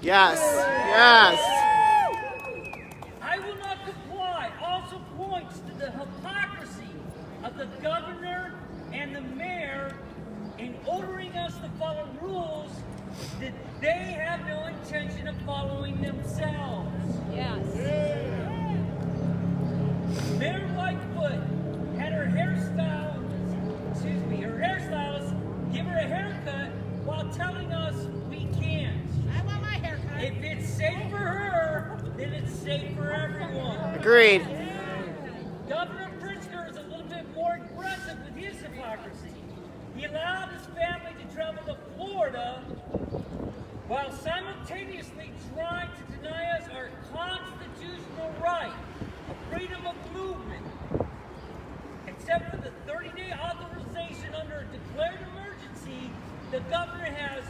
Yes. Yes. I will not comply also points to the hypocrisy of the governor and the mayor in ordering us to follow rules that they have no intention of following themselves. Yes. Mayor Lightfoot had her hairstylist give her a haircut while telling us we can't. I want my haircut. If it's safe for her, then it's safe for everyone. Agreed. Governor Pritzker is a little bit more aggressive with his hypocrisy. He allowed his family to travel to Florida while simultaneously trying to deny us our constitutional right of freedom of movement. Except for the 30-day authorization under a declared emergency, the governor has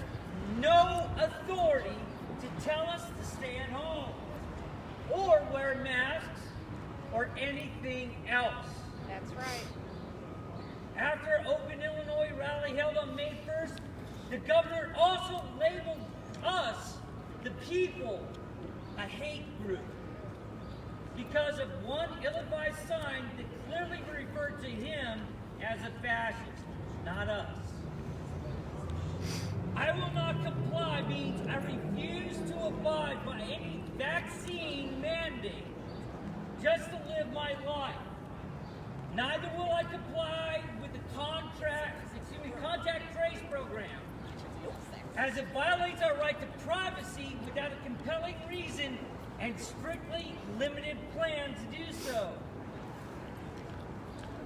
no authority to tell us to stay at home or wear masks or anything else. That's right. After an Open Illinois rally held on May 1st, the governor also labeled us, the people, a hate group because of one ill-advised sign that clearly referred to him as a fascist, not us. I will not comply means I refuse to abide by any vaccine mandate just to live my life. Neither will I comply with the contact trace program, as it violates our right to privacy without a compelling reason and strictly limited plan to do so.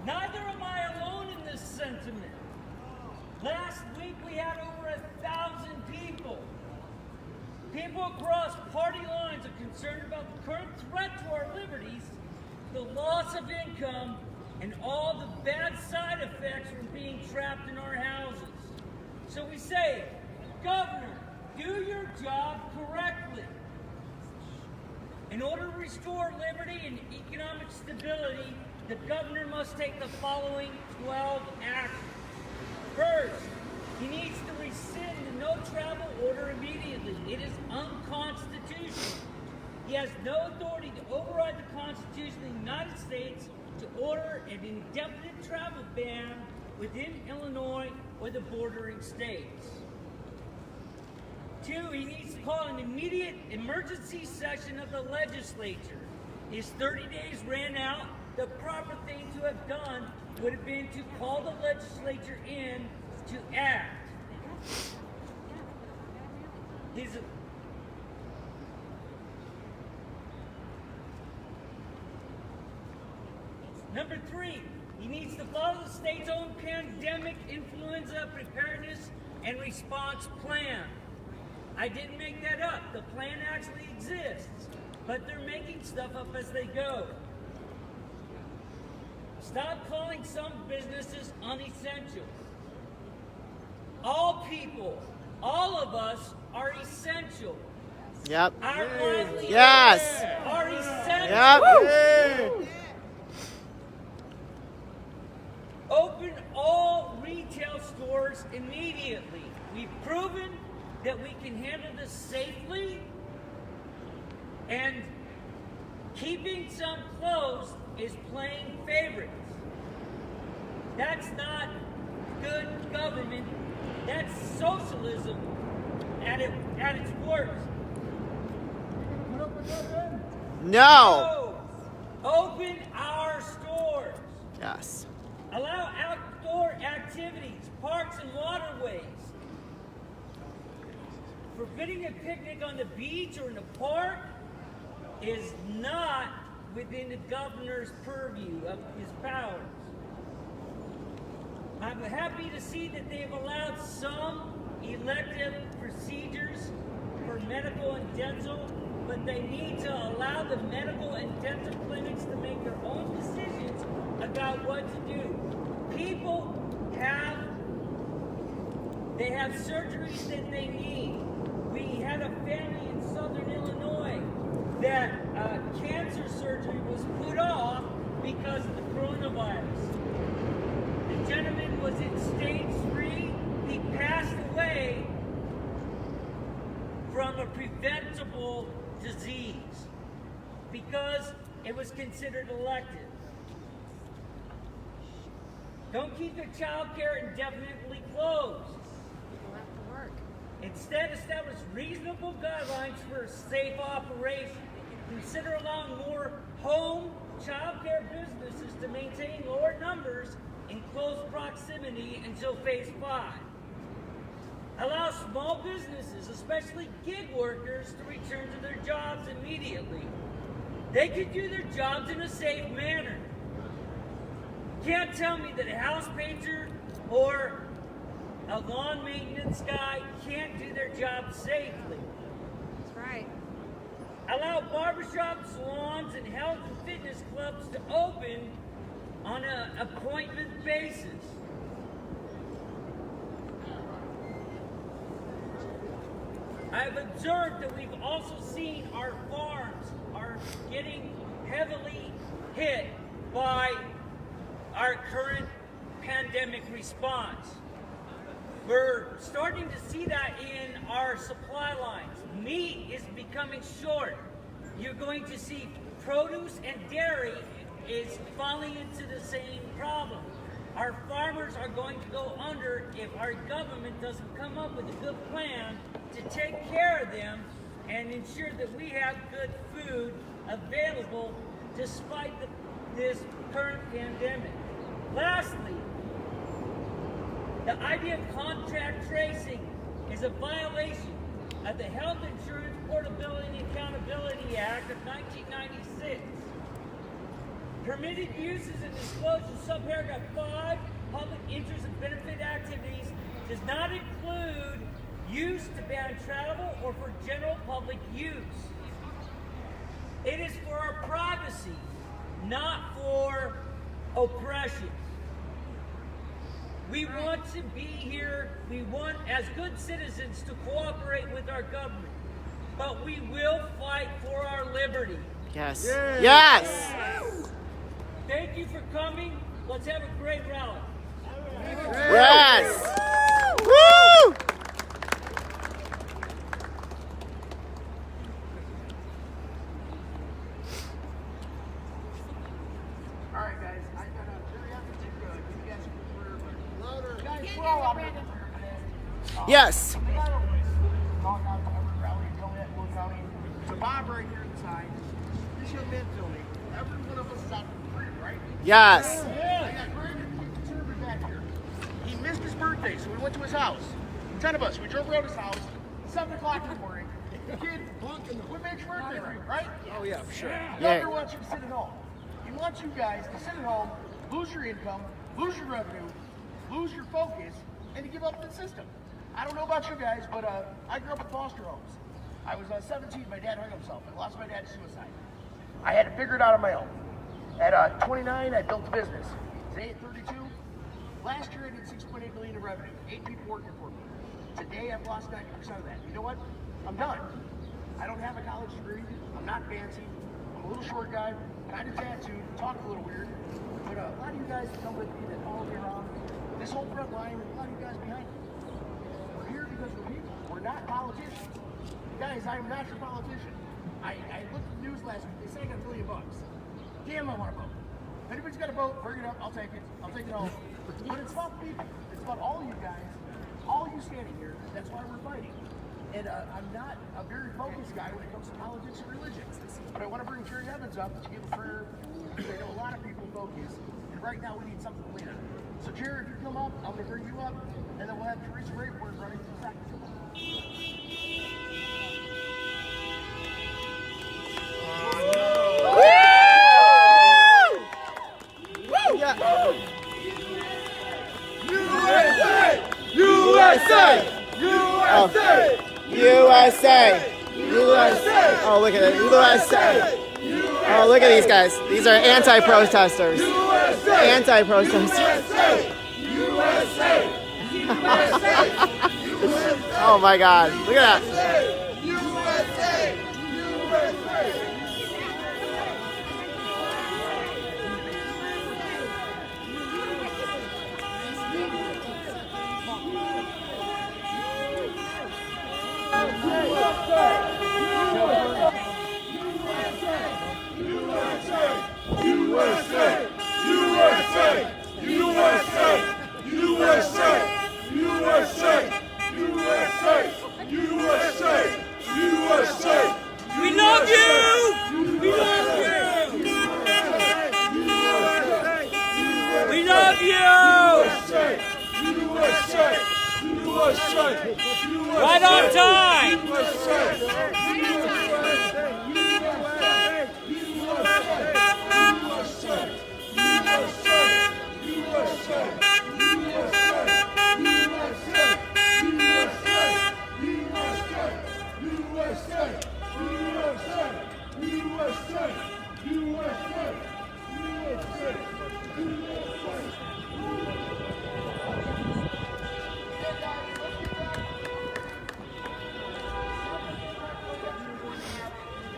Neither am I alone in this sentiment. Last week we had over 1,000 people. People across party lines are concerned about the current threat to our liberties, the loss of income, and all the bad side effects from being trapped in our houses. So we say, Governor, do your job correctly. In order to restore liberty and economic stability, the governor must take the following 12 actions. First, he needs to rescind the no travel order immediately. It is unconstitutional. He has no authority to override the Constitution of the United States to order an indefinite travel ban within Illinois or the bordering states. Two, he needs to call an immediate emergency session of the legislature. His 30 days ran out. The proper thing to have done would have been to call the legislature in to act. Number three, he needs to follow the state's own pandemic influenza preparedness and response plan. I didn't make that up. The plan actually exists, but they're making stuff up as they go. Stop calling some businesses unessential. All people, all of us are essential. Yep. Our livelihoods Yes. are essential. Yep. Open all retail stores immediately. We've proven that we can handle this safely, and keeping some closed is playing favorites. That's not good government. That's socialism at its worst. No. Open our stores. Yes. Allow outdoor activities, parks and waterways. Forbidding a picnic on the beach or in a park is not within the governor's purview of his powers. I'm happy to see that they've allowed some elective procedures for medical and dental, but they need to allow the medical and dental clinics to make their own decisions about what to do. People have surgeries that they need. We had a family in southern Illinois that cancer surgery was put off because of the coronavirus. The gentleman was in stage 3. He passed away from from a preventable disease because it was considered elective. Don't keep your child care indefinitely closed. People have to work. Instead, establish reasonable guidelines for safe operation. Consider allowing more home child care businesses to maintain lower numbers in close proximity until phase 5. Allow small businesses, especially gig workers, to return to their jobs immediately. They can do their jobs in a safe manner. You can't tell me that a house painter or a lawn maintenance guy can't do their job safely. That's right. Allow barbershops, salons, and health and fitness clubs to open on an appointment basis. I've observed that we've also seen our farms are getting heavily hit by our current pandemic response. We're starting to see that in our supply lines. Meat is becoming short. You're going to see produce and dairy is falling into the same problem. Our farmers are going to go under if our government doesn't come up with a good plan to take care of them and ensure that we have good food available despite this current pandemic. Lastly, the idea of contact tracing is a violation of the Health Insurance Portability and Accountability Act of 1996. Permitted uses and disclosure subparagraph 5, public interest and benefit activities, does not include use to ban travel or for general public use. It is for our privacy, not for oppression. We want to be here, we want as good citizens to cooperate with our government, but we will fight for our liberty. Yes. Yes. Thank you for coming. Let's have a great rally. Yes. Woo! All right, guys. I got a very opportunity to give you guys a prayer. Louder. Guys, Get we're all it, out Brandon. there. Yes. I got a talk out to every rally in Joliet, Will County. To Bob right here inside. This young man told me every one of us is out for freedom, right? Yes. I got Brandon conservative back here. He missed his birthday, so we went to his house. 10 of us. We drove around his house. 7 o'clock in the morning. The kid would make your birthday right? Oh yeah, sure. Governor wants you to sit at home. He wants you guys to sit at home, lose your income, lose your revenue, lose your focus, and to give up the system. I don't know about you guys, but I grew up in foster homes. I was 17, my dad hung himself. I lost my dad to suicide. I had to figure it out on my own. At 29, I built a business. Today at 32, last year I did 6.8 million in revenue, 8 people working for me. Today I've lost 90% of that. You know what? I'm done. I don't have a college degree. I'm not fancy. I'm a little short guy, kind of tattooed, talk a little weird. But a lot of you guys that come with me, that follow me around, this whole front line, a lot of you guys behind me. We're here because we're people. We're not politicians. Guys, I am not your politician. I looked at the news last week. They say I got $1 billion. Damn, I want to vote. If anybody's got a vote, bring it up. I'll take it. I'll take it home. But it's about people. It's about all you guys, all you standing here. That's why we're fighting. And I'm not a very focused guy when it comes to politics and religion. But I want to bring Jerry Evans up to give a prayer. Because I know a lot of people focus. And right now we need something cleaner. So Jerry, if you come up, I'm going to bring you up. And then we'll have Teresa Rayford running for the second. USA! USA! Oh, look at it. USA! Oh, look at these guys. These are anti-protesters. Anti-protesters. Oh my God. Look at that. USA! love you! Right on time!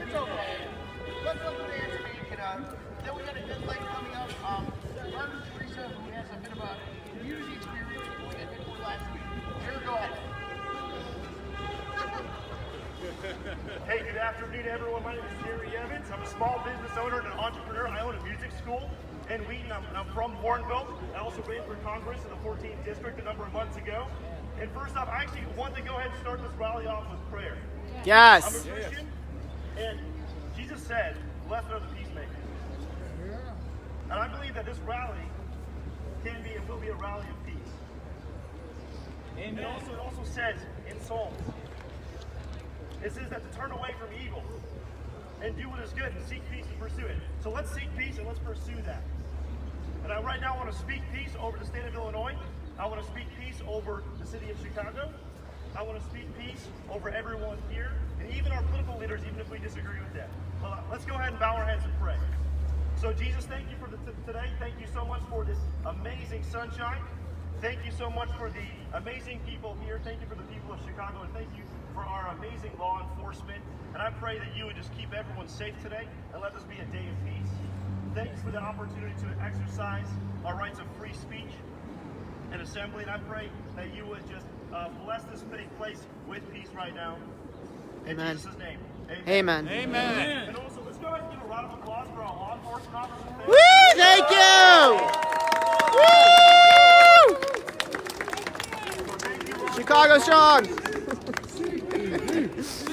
It's okay. Let's go to the answer meeting. Then we got a good lady coming up. Martin Teresa, who has a bit of a community experience we had before last week. Jared, go ahead. Hey, good afternoon, everyone. My name is Jerry Evans. I'm a small business owner and an entrepreneur. I own a music school in Wheaton. I'm from Warrenville. I also ran for Congress in the 14th district a number of months ago. And first off, I actually want to go ahead and start this rally off with prayer. I'm a Yes. Christian, and Jesus said, "Blessed are the peacemakers." And I believe that this rally can be and will be a rally of peace. And it also says in Psalms, it says that to turn away from evil and do what is good and seek peace and pursue it. So let's seek peace and let's pursue that. And I right now want to speak peace over the state of Illinois. I want to speak peace over the city of Chicago. I want to speak peace over everyone here and even our political leaders, even if we disagree with them. Well, let's go ahead and bow our heads and pray. So Jesus, thank you for today. Thank you so much for this amazing sunshine. Thank you so much for the amazing people here. Thank you for the people of Chicago, and thank you for our amazing law enforcement. And I pray that you would just keep everyone safe today and let this be a day of peace. Thanks for the opportunity to exercise our rights of free speech and assembly. And I pray that you would just bless this place with peace right now. In Amen. Jesus' name. Amen. Amen. And also, let's go ahead and give a round of applause for our law enforcement officers. Woo! Thank you! Woo! Thank you, Chicago strong.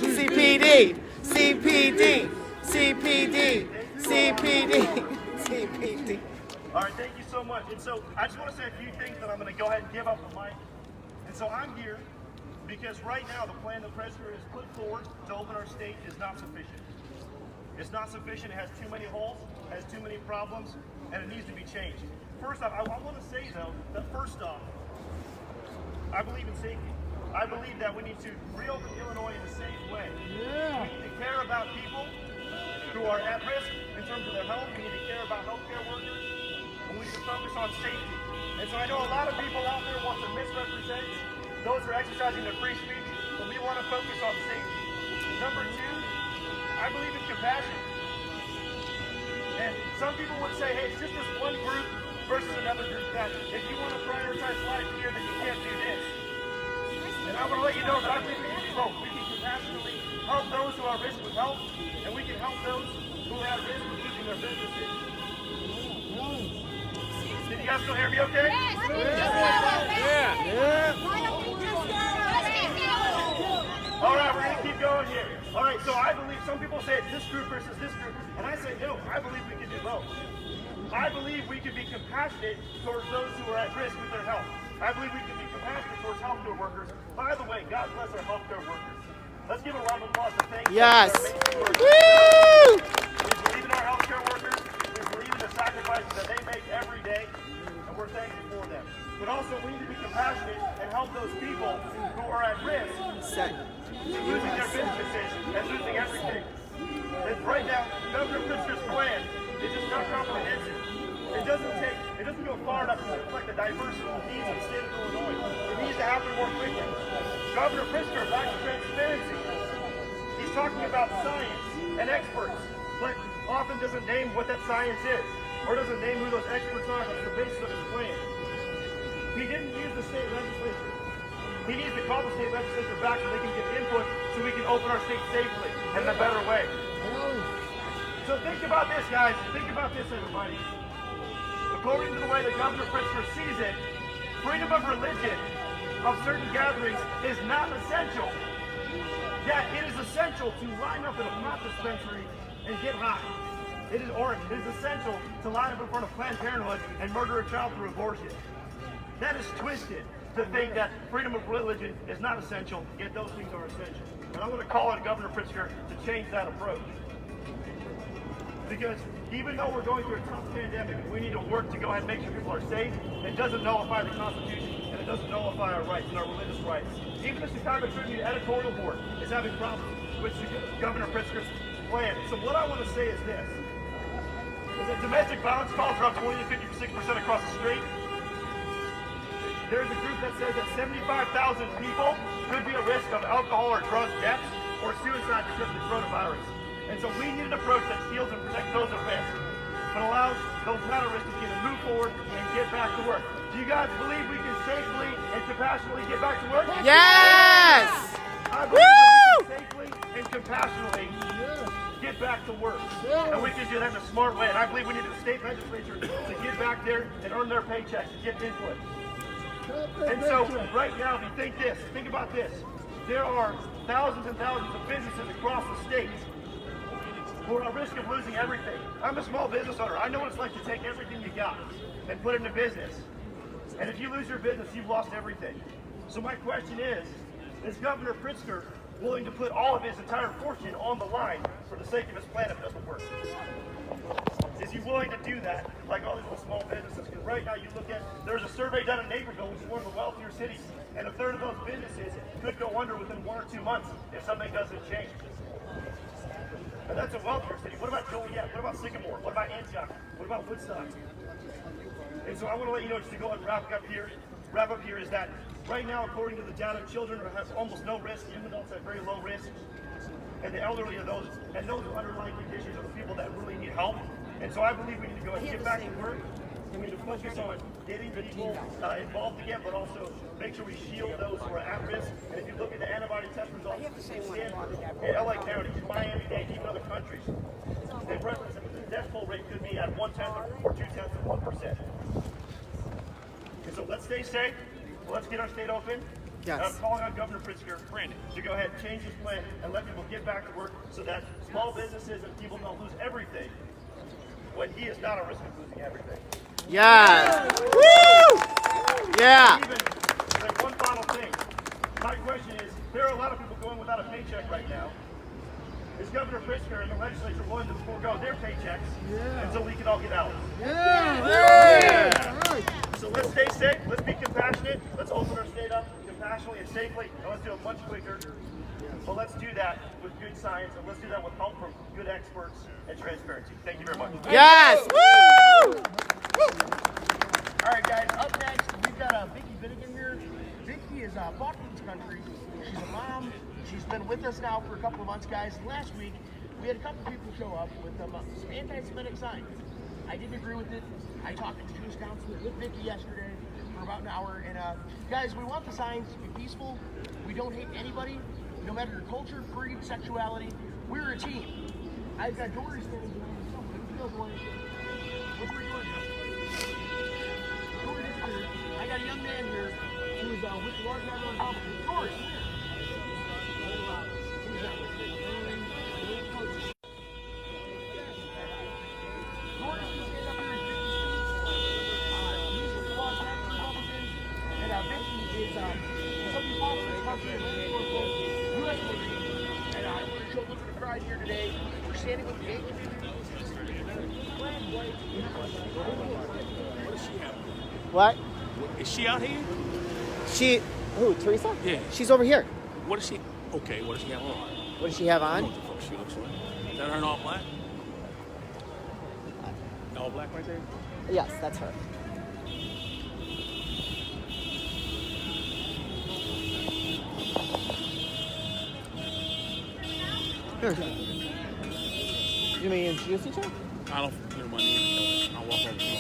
CPD, CPD, CPD, CPD, CPD. All right, thank you so much. And so I just want to say a few things, and I'm going to go ahead and give up the mic. And so I'm here because right now the plan the president has put forward to open our state is not sufficient. It's not sufficient. It has too many holes, has too many problems, and it needs to be changed. First off, I want to say, though, that first off, I believe in safety. I believe that we need to reopen Illinois in a safe way. We need to care about people who are at risk in terms of their health. We need to care about healthcare workers, and we need to focus on safety. And so I know a lot of people out there want to misrepresent those who are exercising their free speech, but we want to focus on safety. Number two, I believe in compassion. And some people would say, hey, it's just this one group versus another group, that if you want to prioritize life here, then you can't do this. And I want to let you know that I believe we can do both. We can compassionately help those who are at risk with health, and we can help those who are at risk with losing their businesses. Did you guys still hear me okay? All right, we're going to keep going here. All right, so I believe some people say it's this group versus this group, and I say no, I believe we can do both. I believe we can be compassionate towards those who are at risk with their health. I believe we can be compassionate towards healthcare workers. By the way, God bless our healthcare workers. Let's give a round of applause to thank Yes. them for their amazing work. Woo! We believe in our healthcare workers. We believe in the sacrifices that they make every day, and we're thankful for them. But also, we need to be compassionate and help those people who are at risk to losing their businesses and losing everything. And right now, Governor Pritzker's plan is just not comprehensive. It doesn't go far enough to reflect the diverse needs of the state of Illinois. It needs to happen more quickly. Governor Pritzker lacks transparency. He's talking about science and experts, but often doesn't name what that science is, or doesn't name who those experts are. That's the basis of his plan. He didn't use the state legislature. He needs to call the state legislature back so they can give input so we can open our state safely and in a better way. So think about this, guys. Think about this, everybody. According to the way that Governor Pritzker sees it, freedom of religion of certain gatherings is not essential. Yet it is essential to line up in a pot dispensary and get high. It is orange. It is essential to line up in front of Planned Parenthood and murder a child through abortion. That is twisted to think that freedom of religion is not essential, yet those things are essential. And I'm going to call on Governor Pritzker to change that approach. Because even though we're going through a tough pandemic, we need to work to go ahead and make sure people are safe. It doesn't nullify the Constitution, and it doesn't nullify our rights and our religious rights. Even the Chicago Tribune editorial board is having problems with Governor Pritzker's plan. So what I want to say is this. Is that domestic violence calls are up 20 to 56% across the street. There's a group that says that 75,000 people could be at risk of alcohol or drug deaths or suicide because of the coronavirus. And so we need an approach that shields and protects those at risk, but allows those not at risk to begin to move forward and get back to work. Do you guys believe we can safely and compassionately get back to work? Yes! I believe that we can safely and compassionately get back to work. And we can do that in a smart way. And I believe we need the state legislature to get back there and earn their paychecks and get input. And so right now, if you think about this. There are thousands and thousands of businesses across the state who are at risk of losing everything. I'm a small business owner. I know what it's like to take everything you got and put it into business. And if you lose your business, you've lost everything. So my question is Governor Pritzker willing to put all of his entire fortune on the line for the sake of his plan if it doesn't work? Is he willing to do that, like all these little small businesses? Because right now you look at, there's a survey done in Naperville, which is one of the wealthier cities, and a third of those businesses could go under within 1 or 2 months if something doesn't change. And that's a wealthier city. What about Joliet? What about Sycamore? What about Antioch? What about Woodstock? And so I want to let you know, just to go ahead and wrap up here is that right now, according to the data, children have almost no risk, young adults have very low risk, and the elderly are those, and those with underlying conditions are the people that really need help. And so I believe we need to go ahead and get back to work. We need to focus on getting people involved again, but also make sure we shield those who are at risk. And if you look at the antibody test results in Stanford, in LA County, in Miami-Dade, even other countries, they reference that the death toll rate could be at 1/10 or 0.2%. And so let's stay safe. Let's get our state open. Yes. I'm calling on Governor Pritzker to go ahead and change his plan and let people get back to work so that small businesses and people don't lose everything when he is not at risk of losing everything. Yes! Woo! Yeah! Even, like one final thing. My question is, there are a lot of people going without a paycheck right now. Is Governor Pritzker and the legislature willing to forego their paychecks until we can all get out? So let's stay safe, let's be compassionate, let's open our state up compassionately and safely, and let's do it much quicker. But let's do that with good science, and let's do that with help from good experts and transparency. Thank you very much. Yes! Woo! All right, guys, up next, we've got Vicki Finnegan here. Vicki is bought from this country. She's a mom. She's been with us now for a couple of months, guys. Last week, we had a couple people show up with some anti-Semitic signs. I didn't agree with it. I talked to the Jewish counselor with Vicki yesterday for about an hour. And guys, we want the signs to be peaceful. We don't hate anybody, no matter your culture, creed, sexuality. We're a team. I've got Dory standing behind me. Who feels one? What's we doing? Dory is here. I got a young man here who's with the Large Member Republican. Dory, come here. Here today, we're standing with the gay community. What? Is she out here? She, who, Teresa? Yeah. She's over here. What is she? Okay, what does she have on? What does she have I don't on? know what the fuck she looks like. Is that her in all black? All black right there? Yes, that's her. Here. You mean introduce each other? I don't know my name. I'll walk over to her.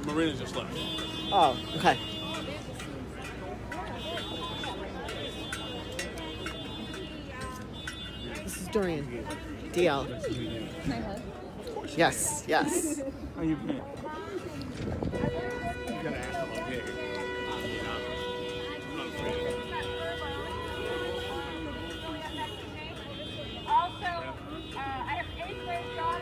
Marina just left. Oh, okay. This is Dorian. DL. Yes, yes. How you been? You gotta ask her about here. I'm not afraid of her. Also, I have 8th grade daughter.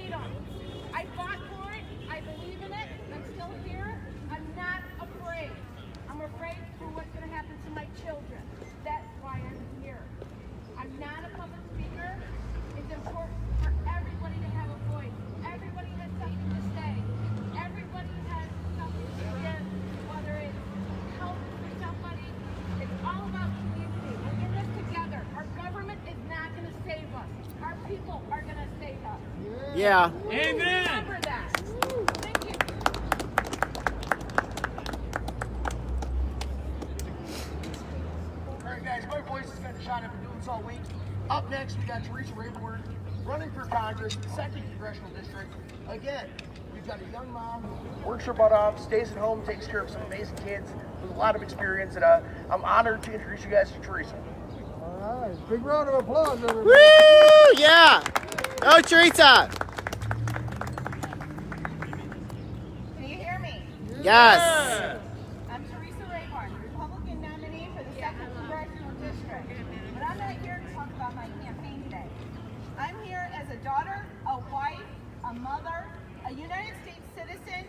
freedom. I fought for it. I believe in it. I'm still here. I'm not afraid. I'm afraid for what's going to happen to my children. That's why I'm here. I'm not a public speaker. It's important for everybody to have a voice. Everybody has something to say. Everybody has something to give, whether it's help for somebody. It's all about community. We're in this together. Our government is not going to save us. Our people are going to save us. Yeah. Amen. Remember that. Thank you. All right, guys, my voice has been shot. I've been doing this all week. Up next, we got Teresa Rayburn running for Congress, 2nd Congressional District. Again, we've got a young mom who works her butt off, stays at home, takes care of some amazing kids with a lot of experience, and I'm honored to introduce you guys to Teresa. All right, big round of applause, everybody. Woo! Yeah. Oh, Teresa. Can you hear me? Yes. I'm Teresa Rayburn, Republican nominee for the 2nd Congressional District. But I'm not here to talk about my campaign today. I'm here as a daughter, a wife, a mother, a United States citizen,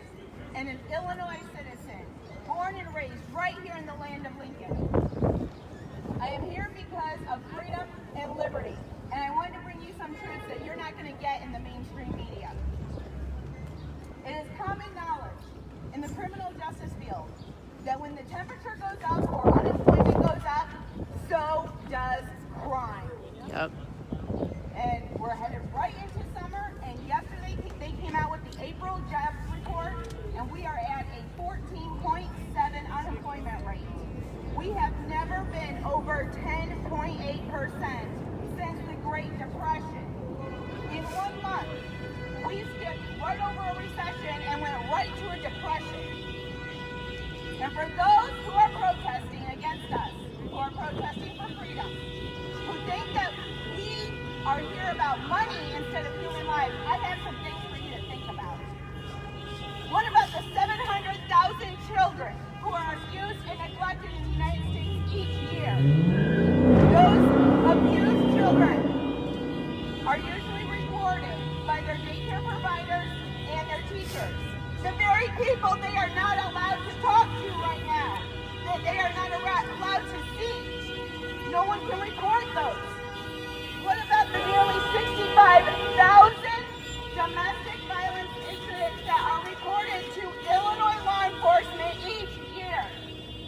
and an Illinois citizen, born and raised right here in the land of Lincoln. I am here because of freedom and liberty, and I wanted to bring you some truths that you're not going to get in the mainstream media. It is common knowledge in the criminal justice field that when the temperature goes up or unemployment goes up, so does crime. Yep. And we're headed right into summer, and yesterday they came out with the April jobs report, and we are at a 14.7 unemployment rate. We have never been over 10.8% since the Great Depression. In 1 month, we skipped right over a recession and went right to a depression. And for those who are protesting against us, who are protesting for freedom, who think that we are here about money instead of human lives, I have some things for you to think about. What about the 700,000 children who are abused and neglected in the United States each year? Those abused children are usually reported by their daycare providers and their teachers. The very people they are not allowed to talk to right now, that they are not allowed to see. No one can report those. What about the nearly 65,000 domestic violence incidents that are reported to Illinois law enforcement each year?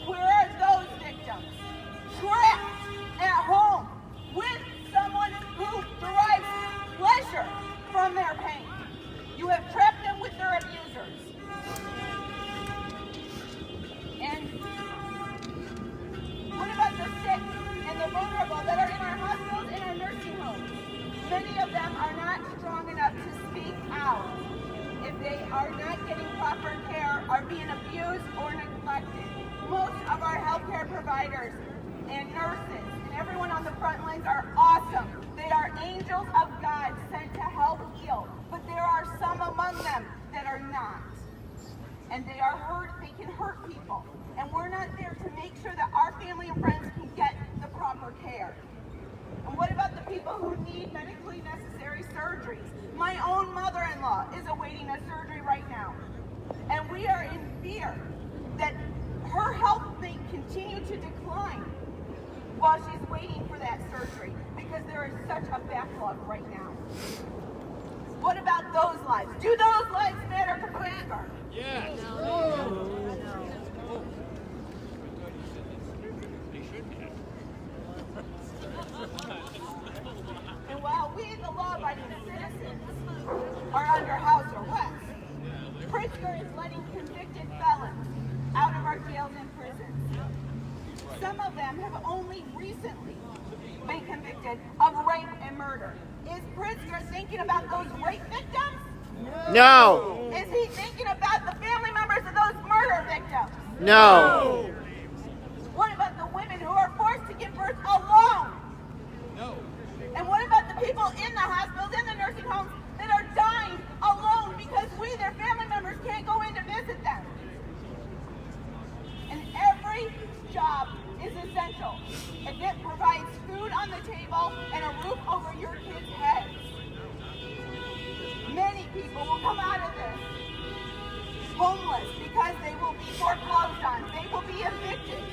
Where are those victims? Trapped at home with someone who derives pleasure from their pain. You have trapped them with their abusers. And what about the sick and the vulnerable that are in our hospitals and our nursing homes? Many of them are not strong enough to speak out. If they are not getting proper care, are being abused or neglected. Most of our healthcare providers and nurses and everyone on the front lines are awesome. They are angels of God sent to help heal. But there are some among them that are not. And they are hurt, they can hurt people. And we're not there to make sure that our family and friends can get the proper care. And what about the people who need medically necessary surgeries? My own mother-in-law is awaiting a surgery right now. And we are in fear that her health may continue to decline while she's waiting for that surgery because there is such a backlog right now. What about those lives? Do those lives matter to Pritzker? Yes. And while we, the law-abiding citizens, are under house arrest, Pritzker is letting convicted felons out of our jails and prisons. Some of them have only recently been convicted of rape and murder. Is Pritzker thinking about those rape victims? No. Is he thinking about the family members of those murder victims? No. What about the women who are forced to give birth alone? No. And what about the people in the hospitals, in the nursing homes, that are dying alone because we, their family members, can't go in to visit them? And every job is essential if it provides food on the table and a roof over your kids' heads. Many come out of this homeless because they will be foreclosed on. They will be evicted.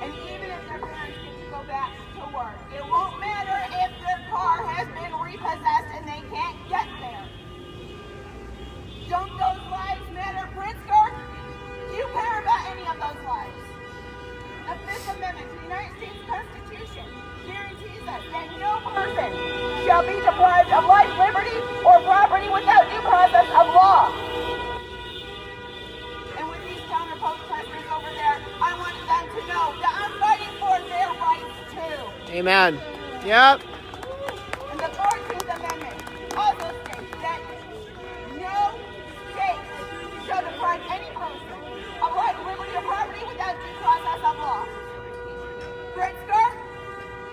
And even if their parents get to go back to work, it won't matter if their car has been repossessed and they can't get there. Don't those lives matter, Pritzker? Do you care about any of those lives? The Fifth Amendment to the United States Constitution guarantees us that no person shall be deprived of life, liberty, or property without due process of law. And with these counter-protesters over there, I want them to know that I'm fighting for their rights too. Amen. Yep. And the 14th Amendment also states that no state shall deprive any person of life, liberty, or property without due process of law. Pritzker,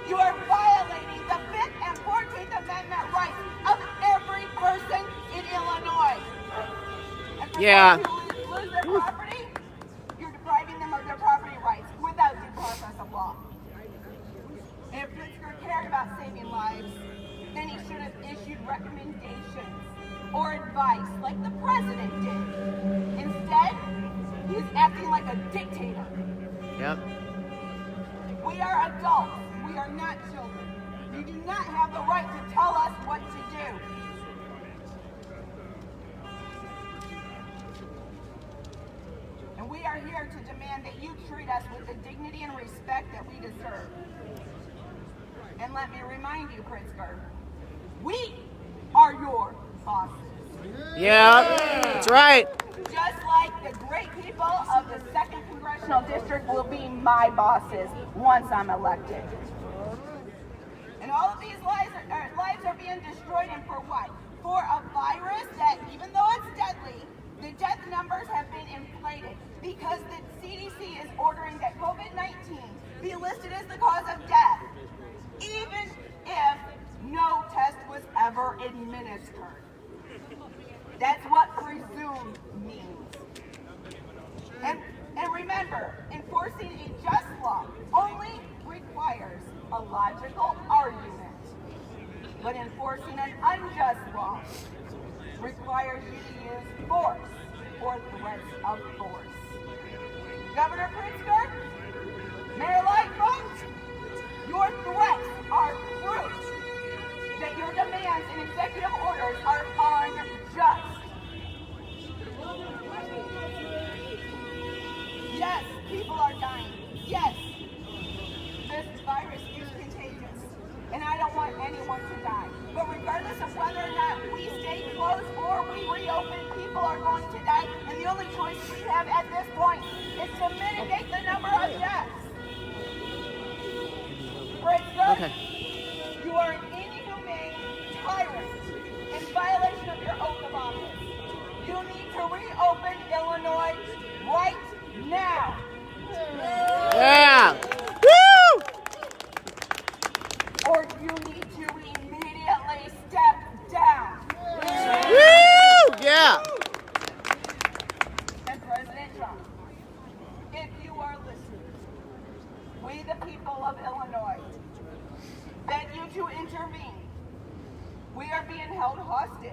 you are violating the 5th and 14th Amendment rights of every person in Illinois. And for Yeah. those who lose their property, you're depriving them of their property rights without due process of law. And if Pritzker cared about saving lives, then he should have issued recommendations or advice like the president did. Instead, he's acting like a dictator. Yep. We are adults. We are not children. You do not have the right to tell us what to do. And we are here to demand that you treat us with the dignity and respect that we deserve. And let me remind you, Pritzker, we are your bosses. Yep. That's right. Just like the great people of the 2nd Congressional District will be my bosses once I'm elected. And all of these lives are being destroyed, and for what? For a virus that, even though it's deadly, the death numbers have been inflated because the CDC is ordering that COVID-19 be listed as the cause of death, even if no test was ever administered. That's what presumed means. And remember, enforcing a just law only requires a logical argument. But enforcing an unjust law requires you to use force or threats of force. Governor Pritzker, Mayor Lightfoot, your threats are proof that your demands and executive orders are unjust. Yes, people are dying. Yes, this virus is contagious, and I don't want anyone to die. But regardless of whether or not we stay closed or we reopen, people are going to die, and the only choice we have at this point is to mitigate the number of deaths. Pritzker, Okay. you are an inhumane tyrant in violation of your oath of office. You need to reopen Illinois right now. Yeah. Woo! Or you need to immediately step down. Woo! Yeah. And President Trump, if you are listening, we the people of Illinois beg you to intervene. We are being held hostage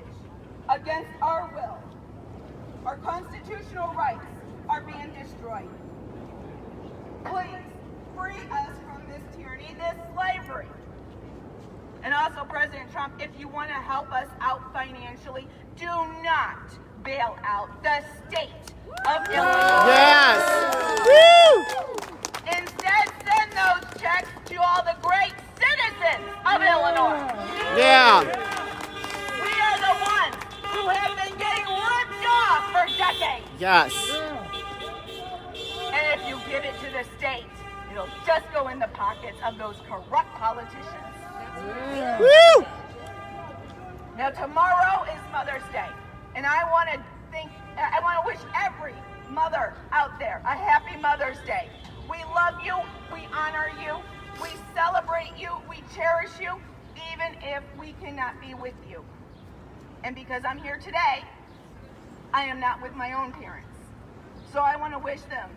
against our will. Our constitutional rights are being destroyed. Please free us from this tyranny, this slavery. And also, President Trump, if you want to help us out financially, do not bail out the state of Illinois. Yes. Woo! Instead, send those checks to all the great citizens of Illinois. Yeah. We are the ones who have been getting ripped off for decades. Yes. And if you give it to the state, it'll just go in the pockets of those corrupt politicians. Woo! Now tomorrow is Mother's Day, and I want to wish every mother out there a happy Mother's Day. We love you, we honor you, we celebrate you, we cherish you, even if we cannot be with you. And because I'm here today, I am not with my own parents. So I want to wish them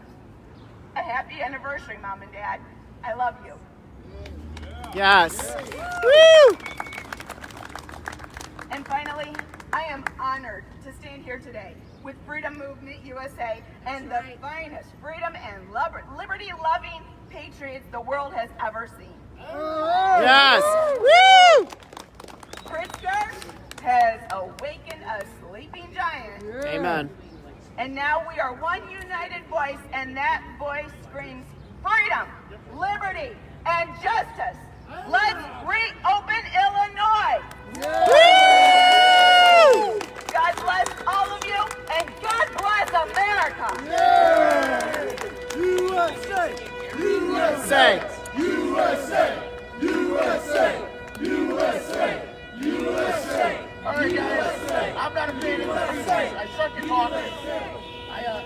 a happy anniversary, Mom and Dad. I love you. Yes. Woo! And finally, I am honored to stand here today with Freedom Movement USA and the finest freedom and liberty-loving patriots the world has ever seen. Yes. Woo! Pritzker has awakened a sleeping giant. Amen. And now we are one united voice, and that voice screams freedom, liberty, and justice. Let's reopen Illinois. Woo! God bless all of you, and God bless America. USA! Say. USA! USA! USA! USA! All right, guys. I'm not a fan of the peace. I suck at talking.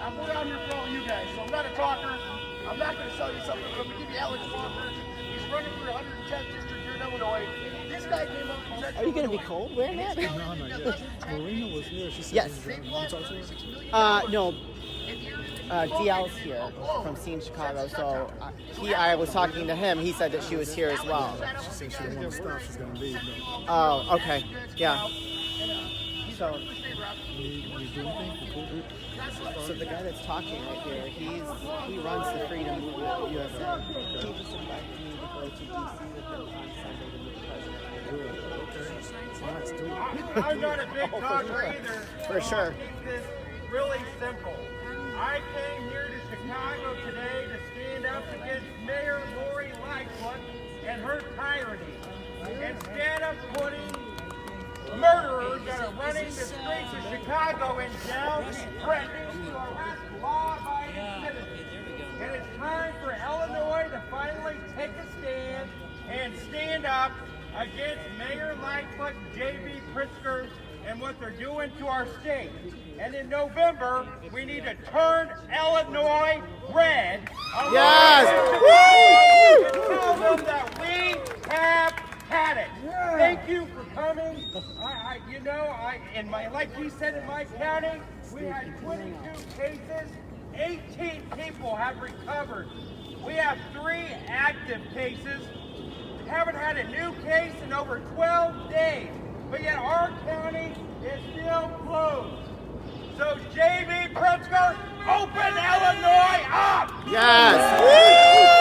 I'm around here for all you guys, so I'm not a talker. I'm not going to sell you something. I'm going to give you Alex Walker. He's running for 110th district here in Illinois. This guy came up from Are you gonna be cold wearing that? No, not yet. Marina was here. She said, Yes. you want to talk to her? No. DL's here from Scene Chicago, so I was talking to him. He said that she was here as well. She said she didn't want to stop. She's going to leave. No. Oh, okay. Yeah. So, so the guy that's talking right here, he runs the Freedom Movement USA. He just invited me to go to DC with him on Sunday to meet the president. I'm not a big talker either. For sure. Keep this really simple. I came here to Chicago today to stand up against Mayor Lori Lightfoot and her tyranny. Instead of putting murderers that are running the streets of Chicago in jail, she's threatening to arrest law-abiding citizens. And it's time for Illinois to finally take a stand and stand up against Mayor Lightfoot and J.B. Pritzker and what they're doing to our state. And in November, we need to turn Illinois red. Yes! And tell them that we have had it. Thank you for coming. Like he said, in my county, we had 22 cases. 18 people have recovered. We have 3 active cases. We haven't had a new case in over 12 days. But yet our county is still closed. So J.B. Pritzker, open Illinois up! Yes! Woo!